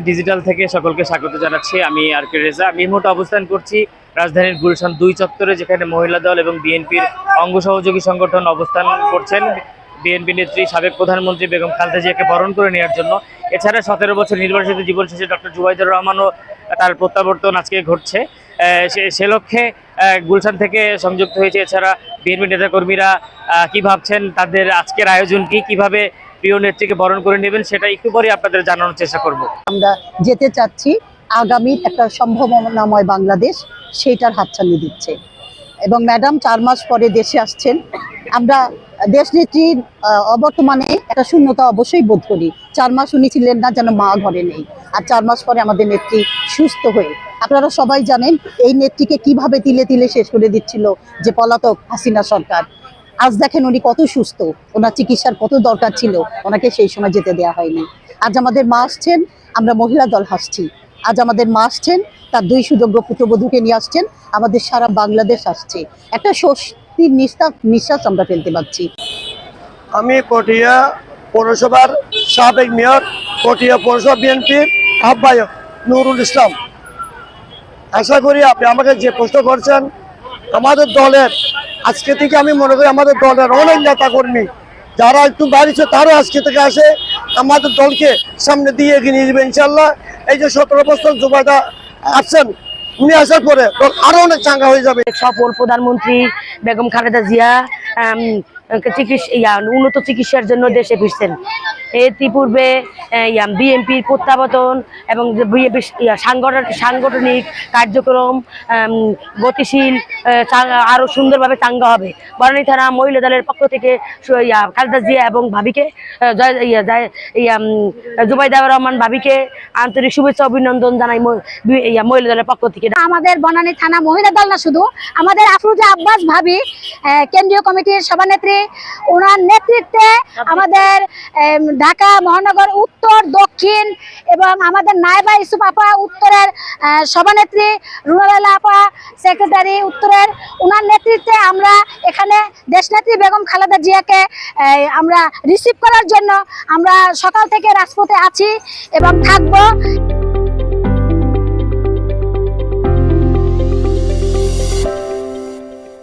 Digital থেকে সকলকে স্বাগত জানাচ্ছি। আমি আর কে রেজা। আমি এই মুহূর্তে অবস্থান করছি রাজধানীর গুলশান 2 চত্বরে, যেখানে মহিলা দল এবং বিএনপির অঙ্গ সহযোগী সংগঠন অবস্থান করছেন বিএনপি নেত্রী সাবেক প্রধানমন্ত্রী বেগম খালেদা জিয়াকে বরণ করে নেওয়ার জন্য। এছাড়া 17 বছর নির্বাসিত জীবন শেষে ডক্টর জুবাইদুর রহমানও তার প্রত্যাবর্তন আজকে ঘটছে। সে লক্ষ্যে গুলশান থেকে সংযুক্ত হয়েছে। এছাড়া বিএনপি নেতাকর্মীরা কি ভাবছেন, তাদের আজকের আয়োজন কি, কিভাবে প্রিয় নেত্রীকে বরণ করে নেবেন, সেটা একটু পরে আপনাদের জানানোর চেষ্টা করব। আমরা যেতে চাচ্ছি আগামী একটা সম্ভাবনাময় বাংলাদেশ, সেইটার হাতছানি দিচ্ছে। এবং ম্যাডাম 4 মাস পরে দেশে আসছেন। আমরা দেশনেত্রীর অবর্তমানে একটা শূন্যতা অবশ্যই বোধ করি। 4 মাস উনি ছিলেন না, যেন মা ঘরে নেই। আর 4 মাস পরে আমাদের নেত্রী সুস্থ হয়ে, আপনারা সবাই জানেন এই নেত্রীকে কিভাবে তিলে তিলে শেষ করে দিচ্ছিল যে পলাতক হাসিনা সরকার। আজ দেখেন উনি কত সুস্থ, ওনার চিকিৎসার কত দরকার ছিল, ওনাকে সেই সময় যেতে দেওয়া হয়নি। আজ আমাদের মা আসছেন, আমরা মহিলা দল হাসছি। আজ আমাদের মা আসছেন, তার 2 সুযোগ্য পুত্রবধূকে নিয়ে আসছেন, আমাদের সারা বাংলাদেশ আসছে। একটা স্বস্তির নিঃশ্বাস আমরা ফেলতে পারছি। আমি পটিয়া পৌরসভার সাবেক মেয়র, পটিয়া পৌরসভা বিএনপির আহ্বায়ক নুরুল ইসলাম। আশা করি আপনি আমাকে যে প্রশ্ন করছেন, আমাদের দলের আজকে থেকে আমি মনে করি আমাদের দলের অনেক নেতা কর্মী যারা একটু বাড়িছে তারও আজকে থেকে আসে আমাদের দলকে সামনে দিয়ে এগিয়ে নিয়ে যাবে ইনশাল্লাহ। এই যে 17 বছর জুবাইদা আসছেন, উনি আসার পরে আরো অনেক চাঙ্গা হয়ে যাবে। সফল প্রধানমন্ত্রী বেগম খালেদা জিয়া উন্নত চিকিৎসার জন্য দেশে ফিরছেন। ইতিপূর্বে বিএনপির প্রত্যাবর্তন এবং সাংগঠনিক কার্যক্রম গতিশীল আরো সুন্দরভাবে চাঙ্গা হবে। বরণী থানা মহিলা দলের পক্ষ থেকে খালেদা জিয়া এবং ভাবিকে জুবাইদুর রহমান ভাবিকে আন্তরিক শুভেচ্ছা অভিনন্দন জানাই মহিলা দলের পক্ষ থেকে। আমাদের বনানী থানা মহিলা দল না, শুধু আমাদের আফরোজা আব্বাস ভাবি কেন্দ্রীয় কমিটির সভানেত্রী, ওনার নেতৃত্বে আমাদের ঢাকা মহানগর উত্তর, দক্ষিণ এবং আমাদের নায়েবা ইউসুফ আপা উত্তরের সভানেত্রী, রুনালাইলা আপা সেক্রেটারি উত্তরের, ওনার নেতৃত্বে আমরা এখানে দেশনেত্রী বেগম খালেদা জিয়াকে আমরা রিসিভ করার জন্য আমরা সকাল থেকে রাজপথে আছি এবং থাকবো।